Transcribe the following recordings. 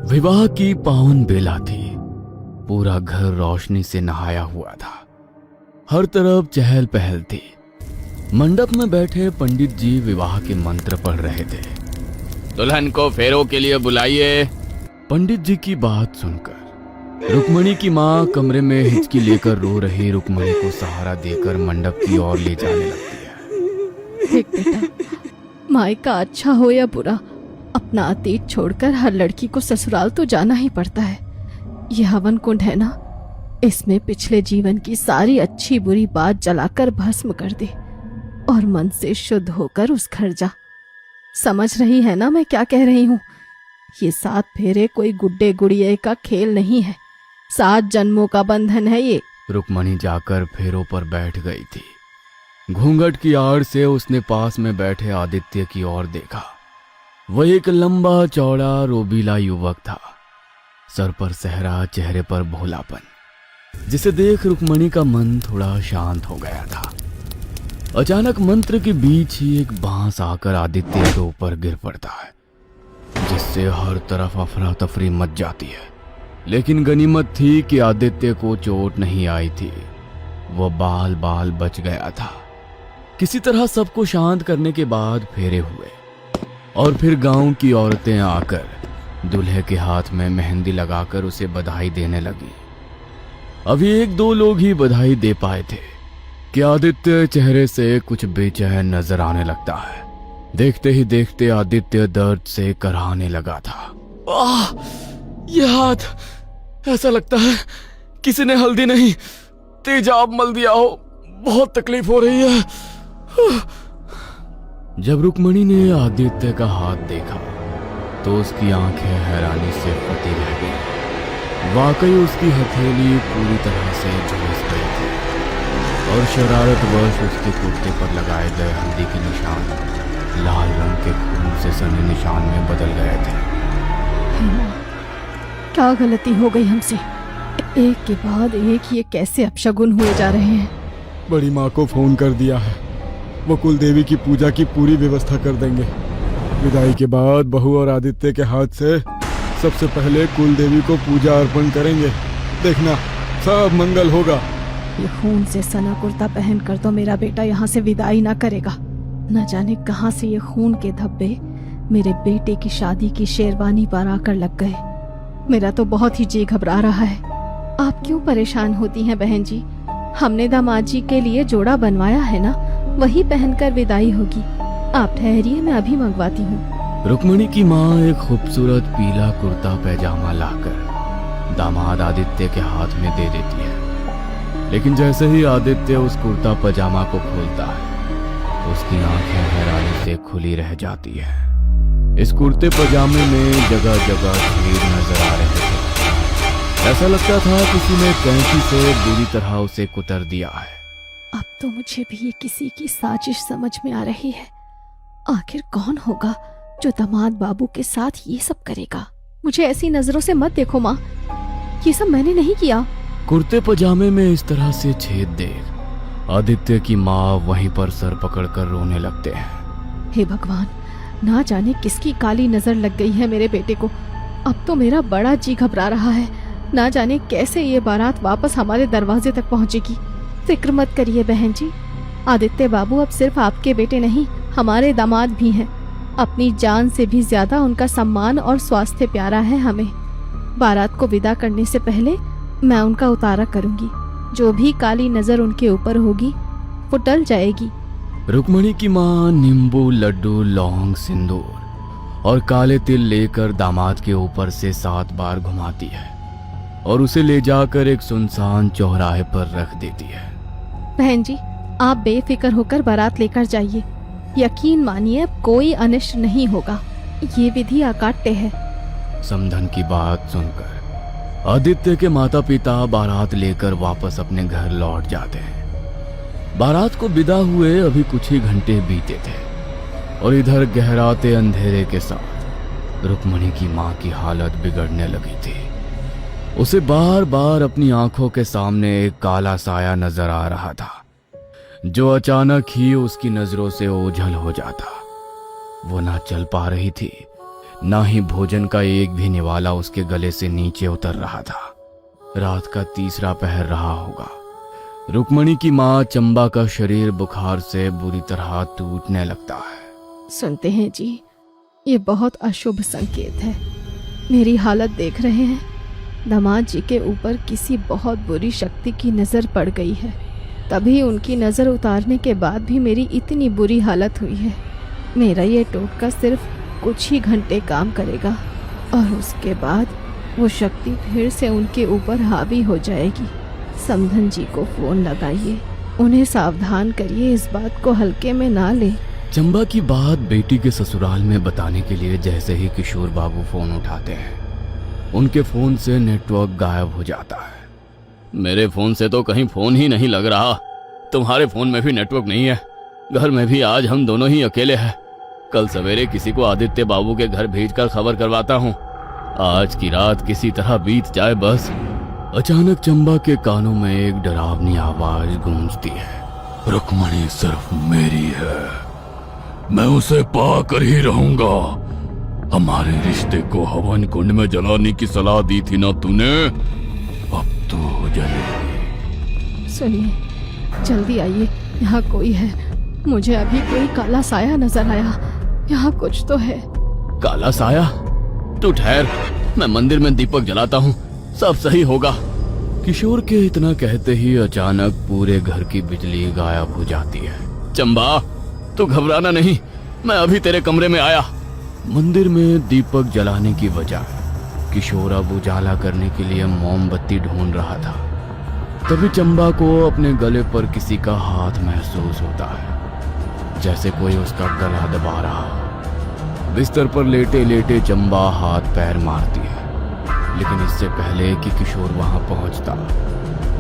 विवाह की पावन बेला थी। पूरा घर रोशनी से नहाया हुआ था। हर तरफ चहल पहल थी। मंडप में बैठे पंडित जी विवाह के मंत्र पढ़ रहे थे। दुल्हन को फेरों के लिए बुलाइए। पंडित जी की बात सुनकर रुक्मणी की माँ कमरे में हिचकी लेकर रो रही रुक्मणी को सहारा देकर मंडप की ओर ले जाने लगती है। देख बेटा, मायका अच्छा हो या बुरा, अपना अतीत छोड़कर हर लड़की को ससुराल तो जाना ही पड़ता है। यह हवन कुंड है ना, इसमें पिछले जीवन की सारी अच्छी बुरी बात जलाकर भस्म कर दे और मन से शुद्ध होकर उस घर जा। समझ रही है ना मैं क्या कह रही हूँ? ये 7 फेरे कोई गुड्डे गुड़िये का खेल नहीं है, 7 जन्मों का बंधन है ये। रुक्मणी जाकर फेरों पर बैठ गई थी। घूंघट की आड़ से उसने पास में बैठे आदित्य की ओर देखा। वह एक लंबा चौड़ा रोबीला युवक था। सर पर सहरा, चेहरे पर भोलापन, जिसे देख रुक्मणी का मन थोड़ा शांत हो गया था। अचानक मंत्र के बीच ही एक बांस आकर आदित्य के ऊपर गिर पड़ता है, जिससे हर तरफ अफरा तफरी मच जाती है। लेकिन गनीमत थी कि आदित्य को चोट नहीं आई थी। वह बाल बाल बच गया था। किसी तरह सबको शांत करने के बाद फेरे हुए और फिर गांव की औरतें आकर दूल्हे के हाथ में मेहंदी लगाकर उसे बधाई देने लगी। अभी 1-2 लोग ही बधाई दे पाए थे कि आदित्य चेहरे से कुछ बेचैन नजर आने लगता है। देखते ही देखते आदित्य दर्द से कराहने लगा था। आह! ये हाथ, ऐसा लगता है किसी ने हल्दी नहीं तेजाब मल दिया हो। बहुत तकलीफ हो रही है। जब रुक्मणी ने आदित्य का हाथ देखा तो उसकी आंखें हैरानी से फटी रह गई। वाकई उसकी हथेली पूरी तरह से झुलस गई थी और शरारतवश उसके कुर्ते पर लगाए गए हल्दी के निशान लाल रंग के खून से सने निशान में बदल गए थे। क्या गलती हो गई हमसे? एक के बाद एक ये कैसे अपशगुन हुए जा रहे हैं? बड़ी माँ को फोन कर दिया है, वो कुल देवी की पूजा की पूरी व्यवस्था कर देंगे। विदाई के बाद बहू और आदित्य के हाथ से सबसे पहले कुल देवी को पूजा अर्पण करेंगे। देखना, सब मंगल होगा। ये खून से सना कुर्ता पहनकर तो मेरा बेटा यहाँ से विदाई ना करेगा। न जाने कहाँ से ये खून के धब्बे मेरे बेटे की शादी की शेरवानी पर आकर लग गए। मेरा तो बहुत ही जी घबरा रहा है। आप क्यों परेशान होती हैं बहन जी? हमने दामाद जी के लिए जोड़ा बनवाया है ना, वही पहनकर विदाई होगी। आप ठहरिए, मैं अभी मंगवाती हूँ। रुक्मणी की माँ एक खूबसूरत पीला कुर्ता पैजामा लाकर दामाद आदित्य के हाथ में दे देती है। लेकिन जैसे ही आदित्य उस कुर्ता पजामा को खोलता है, उसकी आंखें हैरानी से खुली रह जाती है। इस कुर्ते पजामे में जगह जगह छेद नजर आ रहे थे। ऐसा लगता था किसी ने कैंची से बुरी तरह उसे कुतर दिया है। अब तो मुझे भी ये किसी की साजिश समझ में आ रही है। आखिर कौन होगा जो दामाद बाबू के साथ ये सब करेगा? मुझे ऐसी नजरों से मत देखो माँ, ये सब मैंने नहीं किया। कुर्ते पजामे में इस तरह से छेद देख आदित्य की माँ वहीं पर सर पकड़कर रोने लगते हैं। हे भगवान, ना जाने किसकी काली नजर लग गई है मेरे बेटे को। अब तो मेरा बड़ा जी घबरा रहा है। ना जाने कैसे ये बारात वापस हमारे दरवाजे तक पहुंचेगी। फिक्र मत करिए बहन जी, आदित्य बाबू अब सिर्फ आपके बेटे नहीं, हमारे दामाद भी हैं। अपनी जान से भी ज्यादा उनका सम्मान और स्वास्थ्य प्यारा है हमें। बारात को विदा करने से पहले मैं उनका उतारा करूंगी। जो भी काली नजर उनके ऊपर होगी वो टल जाएगी। रुक्मणी की माँ नींबू, लड्डू, लौंग, सिंदूर और काले तिल लेकर दामाद के ऊपर से 7 बार घुमाती है और उसे ले जाकर एक सुनसान चौराहे पर रख देती है। बहन जी, आप बेफिक्र होकर बारात लेकर जाइए। यकीन मानिए अब कोई अनिष्ट नहीं होगा। ये विधि अकाट्य है। समधन की बात सुनकर आदित्य के माता पिता बारात लेकर वापस अपने घर लौट जाते हैं। बारात को विदा हुए अभी कुछ ही घंटे बीते थे और इधर गहराते अंधेरे के साथ रुक्मणी की माँ की हालत बिगड़ने लगी थी। उसे बार बार अपनी आंखों के सामने एक काला साया नजर आ रहा था, जो अचानक ही उसकी नजरों से ओझल हो जाता। वो ना चल पा रही थी, ना ही भोजन का एक भी निवाला उसके गले से नीचे उतर रहा था। रात का तीसरा पहर रहा होगा। रुक्मणी की माँ चंबा का शरीर बुखार से बुरी तरह टूटने लगता है। सुनते हैं जी, ये बहुत अशुभ संकेत है। मेरी हालत देख रहे हैं, दामाद जी के ऊपर किसी बहुत बुरी शक्ति की नज़र पड़ गई है। तभी उनकी नज़र उतारने के बाद भी मेरी इतनी बुरी हालत हुई है। मेरा ये टोटका सिर्फ कुछ ही घंटे काम करेगा और उसके बाद वो शक्ति फिर से उनके ऊपर हावी हो जाएगी। समधन जी को फोन लगाइए, उन्हें सावधान करिए, इस बात को हल्के में ना ले। चंबा की बात बेटी के ससुराल में बताने के लिए जैसे ही किशोर बाबू फोन उठाते हैं, उनके फोन से नेटवर्क गायब हो जाता है। मेरे फोन से तो कहीं फोन ही नहीं लग रहा, तुम्हारे फोन में भी नेटवर्क नहीं है। घर में भी आज हम दोनों ही अकेले हैं। कल सवेरे किसी को आदित्य बाबू के घर भेजकर खबर करवाता हूँ। आज की रात किसी तरह बीत जाए बस। अचानक चंबा के कानों में एक डरावनी आवाज गूंजती है। रुक्मणी सिर्फ मेरी है, मैं उसे पाकर ही रहूंगा। हमारे रिश्ते को हवन कुंड में जलाने की सलाह दी थी ना तूने, अब तो जलेगी। सुनिए, जल्दी आइए, यहाँ कोई है। मुझे अभी कोई काला साया नजर आया। यहाँ कुछ तो है। काला साया? तू ठहर, मैं मंदिर में दीपक जलाता हूँ, सब सही होगा। किशोर के इतना कहते ही अचानक पूरे घर की बिजली गायब हो जाती है। चंबा, तू घबराना नहीं, मैं अभी तेरे कमरे में आया। मंदिर में दीपक जलाने की बजाय किशोर अब उजाला करने के लिए मोमबत्ती ढूंढ रहा था। तभी चंबा को अपने गले पर किसी का हाथ महसूस होता है, जैसे कोई उसका गला दबा रहा हो। बिस्तर पर लेटे लेटे चंबा हाथ पैर मारती है, लेकिन इससे पहले कि किशोर वहां पहुंचता,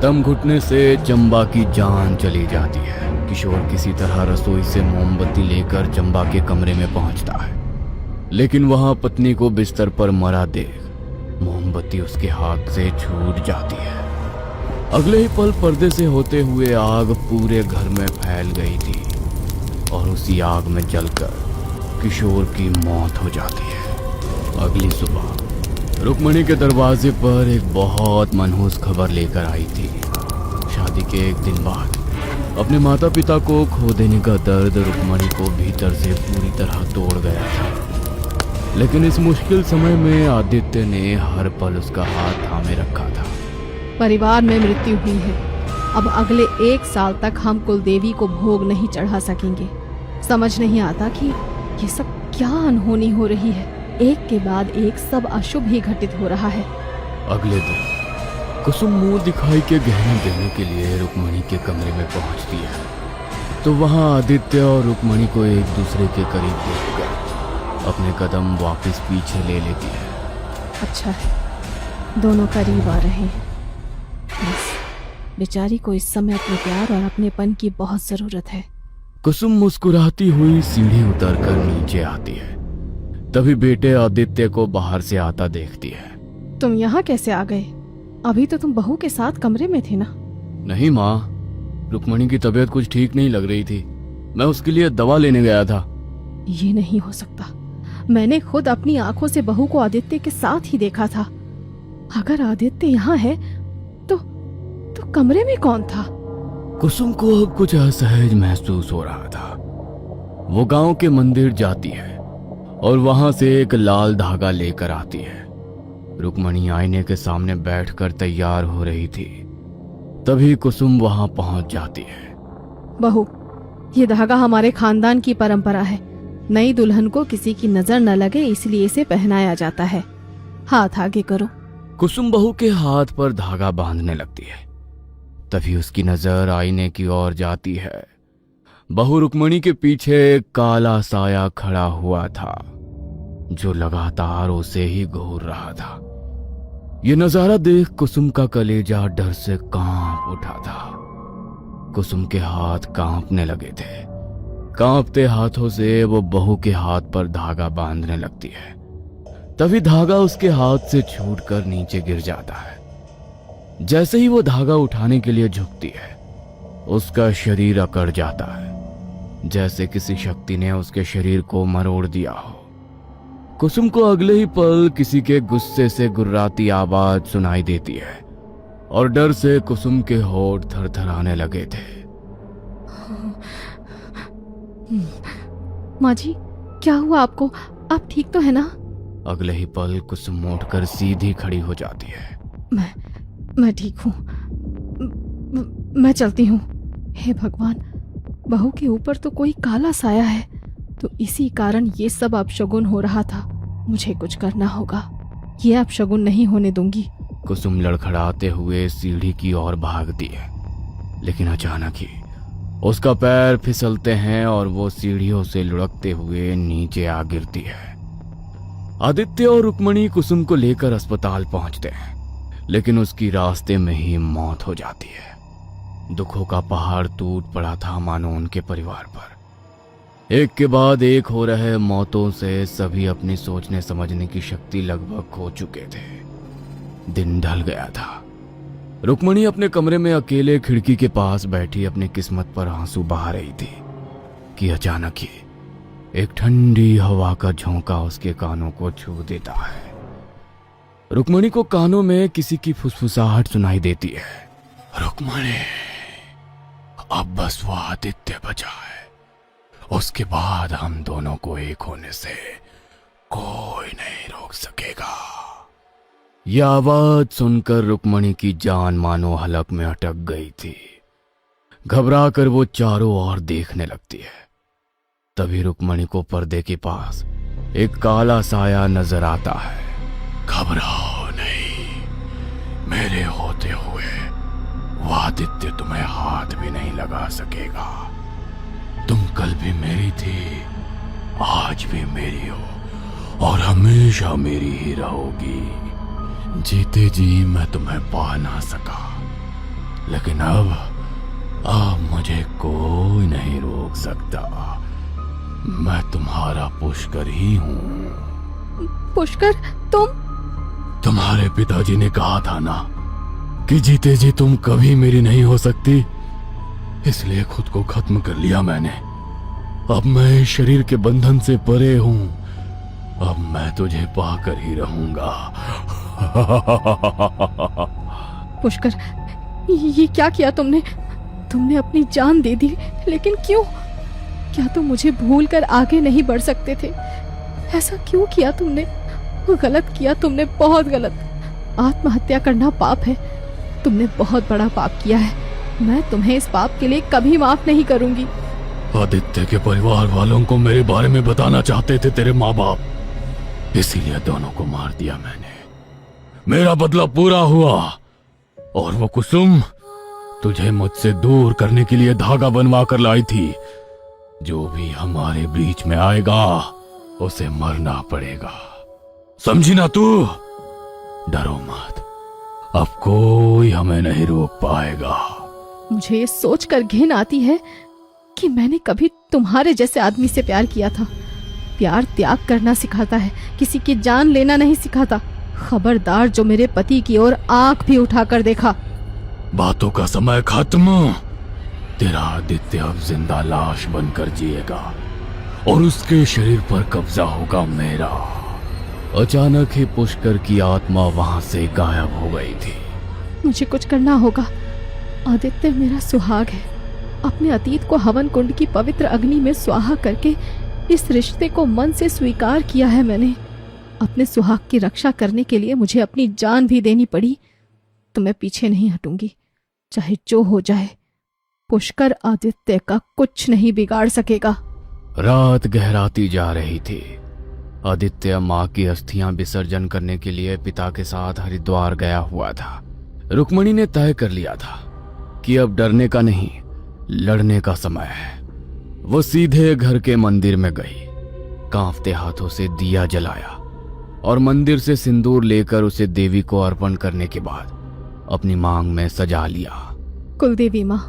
दम घुटने से चंबा की जान चली जाती है। किशोर किसी तरह रसोई से मोमबत्ती लेकर चंबा के कमरे में पहुंचता है, लेकिन वहां पत्नी को बिस्तर पर मरा देख मोमबत्ती उसके हाथ से छूट जाती है। अगले ही पल पर्दे से होते हुए आग पूरे घर में फैल गई थी और उसी आग में जलकर किशोर की मौत हो जाती है। अगली सुबह रुक्मणी के दरवाजे पर एक बहुत मनहूस खबर लेकर आई थी। शादी के एक दिन बाद अपने माता पिता को खो देने का दर्द रुक्मणी को भीतर से पूरी तरह तोड़ गया था। लेकिन इस मुश्किल समय में आदित्य ने हर पल उसका हाथ थामे रखा था। परिवार में मृत्यु हुई है। अब अगले 1 साल तक हम कुलदेवी को भोग नहीं चढ़ा सकेंगे। समझ नहीं आता कि ये सब क्या अनहोनी हो रही है। एक के बाद एक सब अशुभ ही घटित हो रहा है। अगले दिन कुसुम मुंह दिखाई के गहने देने के लिए रुक्मणी के कमरे में पहुंचती है, तो वहां आदित्य और रुक्मणी को एक दूसरे के करीब देखकर अपने कदम वापस पीछे ले लेती है। अच्छा है, दोनों करीब आ रहे हैं। बस बेचारी को इस समय अपने प्यार और अपनेपन की बहुत जरूरत है। कुसुम मुस्कुराती हुई सीढ़ी उतरकर नीचे आती है। तभी बेटे आदित्य को बाहर से आता देखती है। तुम यहाँ कैसे आ गए? अभी तो तुम बहू के साथ कमरे में थे ना? नहीं माँ, रुक्मणी की तबीयत कुछ ठीक नहीं लग रही थी, मैं उसके लिए दवा लेने गया था। ये नहीं हो सकता। मैंने खुद अपनी आंखों से बहू को आदित्य के साथ ही देखा था। अगर आदित्य यहाँ है तो कमरे में कौन था? कुसुम को अब कुछ असहज महसूस हो रहा था। वो गांव के मंदिर जाती है और वहां से एक लाल धागा लेकर आती है। रुक्मणी आईने के सामने बैठकर तैयार हो रही थी। तभी कुसुम वहां पहुंच जाती है। बहू, ये धागा हमारे खानदान की परंपरा है। नई दुल्हन को किसी की नजर न लगे इसलिए इसे पहनाया जाता है। हाथ आगे करो। कुसुम बहू के हाथ पर धागा बांधने लगती है। तभी उसकी नजर आईने की ओर जाती है। बहू रुक्मणी के पीछे एक काला साया खड़ा हुआ था, जो लगातार उसे ही घूर रहा था। ये नजारा देख कुसुम का कलेजा डर से कांप उठा था। कुसुम के हाथ कांपने लगे थे। कांपते हाथों से वो बहू के हाथ पर धागा बांधने लगती है। तभी धागा उसके हाथ से छूटकर नीचे गिर जाता है। जैसे ही वो धागा उठाने के लिए झुकती है, उसका शरीर अकड़ जाता है, जैसे किसी शक्ति ने उसके शरीर को मरोड़ दिया हो। कुसुम को अगले ही पल किसी के गुस्से से गुर्राती आवाज सुनाई देती है और डर से कुसुम के होंठ थरथराने लगे थे। माँ जी, क्या हुआ आपको? आप ठीक तो है ना? अगले ही पल कुसुम उठकर सीधी खड़ी हो जाती है। मैं ठीक हूँ। मैं चलती हूँ। हे भगवान, बहू के ऊपर तो कोई काला साया है, तो इसी कारण ये सब अपशगुन हो रहा था। मुझे कुछ करना होगा, ये अपशगुन नहीं होने दूंगी। कुसुम लड़खड़ाते हुए सीढ़ी की ओर भागती है, लेकिन अचानक ही उसका पैर फिसलते हैं और वो सीढ़ियों से लुढ़कते हुए नीचे आ गिरती है। आदित्य और रुक्मणी कुसुम को लेकर अस्पताल पहुंचते हैं, लेकिन उसकी रास्ते में ही मौत हो जाती है। दुखों का पहाड़ टूट पड़ा था मानो उनके परिवार पर। एक के बाद एक हो रहे मौतों से सभी अपनी सोचने समझने की शक्ति लगभग खो चुके थे। दिन ढल गया था। रुक्मणी अपने कमरे में अकेले खिड़की के पास बैठी अपनी किस्मत पर आंसू बहा रही थी कि अचानक ही एक ठंडी हवा का झोंका उसके कानों को छू देता है। रुक्मणी को कानों में किसी की फुसफुसाहट सुनाई देती है। रुक्मणी, अब बस वो आदित्य बचा है, उसके बाद हम दोनों को एक होने से कोई नहीं रोक सकेगा। यह आवाज सुनकर रुक्मणी की जान मानो हलक में अटक गई थी। घबरा कर वो चारों ओर देखने लगती है। तभी रुक्मणी को पर्दे के पास एक काला साया नजर आता है। घबराओ नहीं, मेरे होते हुए वो आदित्य तुम्हें हाथ भी नहीं लगा सकेगा। तुम कल भी मेरी थी, आज भी मेरी हो और हमेशा मेरी ही रहोगी। जीते जी मैं तुम्हें पा ना सका, लेकिन अब मुझे कोई नहीं रोक सकता। मैं तुम्हारा पुष्कर ही हूँ। पुष्कर? तुम्हारे पिताजी ने कहा था ना कि जीते जी तुम कभी मेरी नहीं हो सकती, इसलिए खुद को खत्म कर लिया मैंने। अब मैं इस शरीर के बंधन से परे हूं। अब मैं तुझे पाकर ही रहूंगा। पुष्कर, ये क्या किया तुमने? तुमने अपनी जान दे दी, लेकिन क्यों? क्या तुम मुझे भूल कर आगे नहीं बढ़ सकते थे? ऐसा क्यों किया तुमने? गलत किया तुमने, बहुत गलत। आत्महत्या करना पाप है। तुमने बहुत बड़ा पाप किया है। मैं तुम्हें इस पाप के लिए कभी माफ नहीं करूंगी। आदित्य के परिवार वालों को मेरे बारे में बताना चाहते थे तेरे माँ बाप, इसीलिए दोनों को मार दिया मैंने। मेरा बदला पूरा हुआ और वो कुसुम तुझे मुझसे दूर करने के लिए धागा बनवा कर लाई थी। जो भी हमारे बीच में आएगा उसे मरना पड़ेगा, समझी ना तू? डरो मत, अब कोई हमें नहीं रोक पाएगा। मुझे ये सोचकर घिन आती है कि मैंने कभी तुम्हारे जैसे आदमी से प्यार किया था। प्यार त्याग करना सिखाता है, किसी की जान लेना नहीं सिखाता। खबरदार जो मेरे पति की ओर आंख भी उठाकर देखा। बातों का समय खत्म। तेरा आदित्य अब जिंदा लाश बनकर जिएगा और उसके शरीर पर कब्जा होगा मेरा। अचानक ही पुष्कर की आत्मा वहां से गायब हो गई थी। मुझे कुछ करना होगा। आदित्य मेरा सुहाग है। अपने अतीत को हवन कुंड की पवित्र अग्नि में स्वाहा करके इस रिश्ते को मन से स्वीकार किया है मैंने। अपने सुहाग की रक्षा करने के लिए मुझे अपनी जान भी देनी पड़ी तो मैं पीछे नहीं हटूंगी, चाहे जो हो जाए। पुष्कर आदित्य का कुछ नहीं बिगाड़ सकेगा। रात गहराती जा रही थी। आदित्य मां की अस्थियां विसर्जन करने के लिए पिता के साथ हरिद्वार गया हुआ था। रुक्मणी ने तय कर लिया था कि अब डरने का नहीं, लड़ने का समय है। वो सीधे घर के मंदिर में गई, कांपते हाथों से दिया जलाया और मंदिर से सिंदूर लेकर उसे देवी को अर्पण करने के बाद अपनी मांग में सजा लिया। कुलदेवी माँ,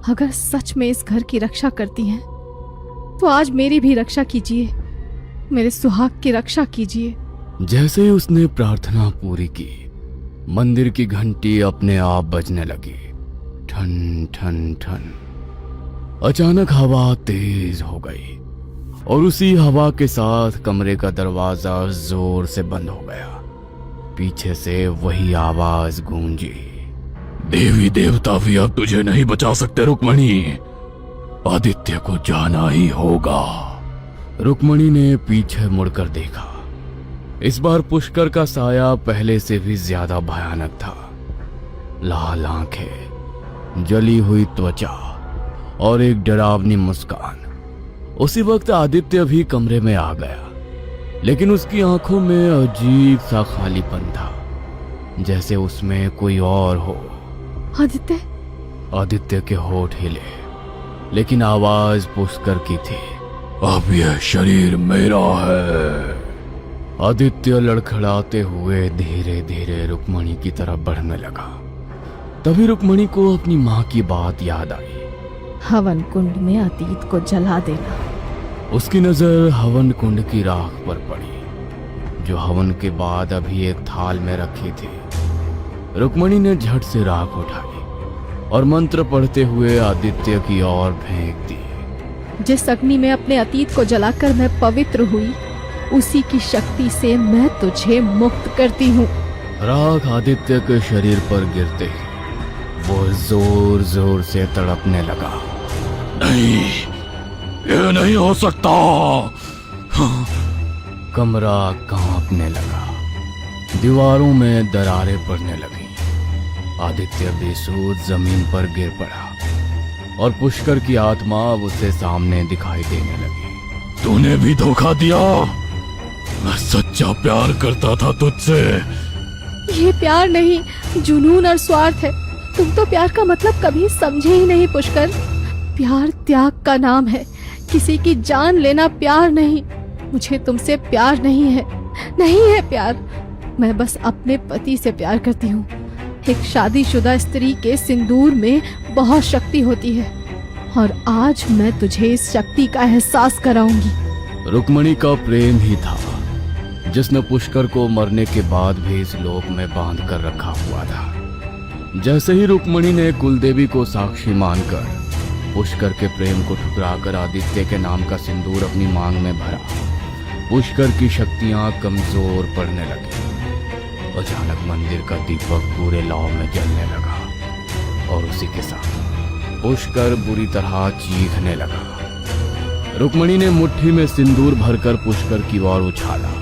अगर सच में इस घर की रक्षा करती हैं तो आज मेरी भी रक्षा कीजिए, मेरे सुहाग की रक्षा कीजिए। जैसे ही उसने प्रार्थना पूरी की, मंदिर की घंटी अपने आप बजने लगी, ठन ठन ठन। अचानक हवा तेज हो गई और उसी हवा के साथ कमरे का दरवाजा जोर से बंद हो गया। पीछे से वही आवाज गूंजी, देवी देवता भी अब तुझे नहीं बचा सकते रुक्मणी, आदित्य को जाना ही होगा। रुक्मणी ने पीछे मुड़कर देखा। इस बार पुष्कर का साया पहले से भी ज्यादा भयानक था। लाल आंखें, जली हुई त्वचा और एक डरावनी मुस्कान। उसी वक्त आदित्य भी कमरे में आ गया, लेकिन उसकी आंखों में अजीब सा खालीपन था, जैसे उसमें कोई और हो। आदित्य। आदित्य के होठ हिले, लेकिन आवाज पुष्कर की थी, अब यह शरीर मेरा है। आदित्य लड़खड़ाते हुए धीरे धीरे रुक्मणी की तरफ बढ़ने लगा। तभी रुक्मणी को अपनी माँ की बात याद आई। हवन कुंड में अतीत को जला देना। उसकी नजर हवन कुंड की राख पर पड़ी, जो हवन के बाद अभी एक थाल में रखी थी। रुक्मणी ने झट से राख उठाई और मंत्र पढ़ते हुए आदित्य की ओर फेंक दी। जिस अग्नि में अपने अतीत को जलाकर मैं पवित्र हुई, उसी की शक्ति से मैं तुझे मुक्त करती हूँ। राख आदित्य के शरीर पर गिरते ही वो जोर जोर से तड़पने लगा। नहीं, यह नहीं हो सकता। कमरा कांपने लगा, दीवारों में दरारें पड़ने लगी। आदित्य बेसुध जमीन पर गिर पड़ा और पुष्कर की आत्मा उसे सामने दिखाई देने लगी। तूने भी धोखा दिया। मैं सच्चा प्यार करता था तुझसे। ये प्यार नहीं, जुनून और स्वार्थ है। तुम तो प्यार का मतलब कभी समझे ही नहीं पुष्कर। प्यार त्याग का नाम है, किसी की जान लेना प्यार नहीं। मुझे तुमसे प्यार नहीं है, नहीं है प्यार। मैं बस अपने पति से प्यार करती हूँ। एक शादीशुदा स्त्री के सिंदूर में बहुत शक्ति होती है, और आज मैं तुझे इस शक्ति का एहसास कराऊंगी। रुक्मणी का प्रेम ही था जिसने पुष्कर को मरने के बाद भी इस लोक में बांध कर रखा हुआ था। जैसे ही रुक्मणी ने कुलदेवी को साक्षी मानकर पुष्कर के प्रेम को ठुकराकर आदित्य के नाम का सिंदूर अपनी मांग में भरा, पुष्कर की शक्तियां कमजोर पड़ने लगी। अचानक मंदिर का दीपक पूरे लौ में जलने लगा और उसी के साथ पुष्कर बुरी तरह चीखने लगा। रुक्मणी ने मुट्ठी में सिंदूर भरकर पुष्कर की ओर उछाला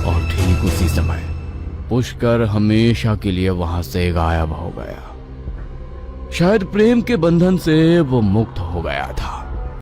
और ठीक उसी समय पुष्कर हमेशा के लिए वहां से गायब हो गया। शायद प्रेम के बंधन से वो मुक्त हो गया था।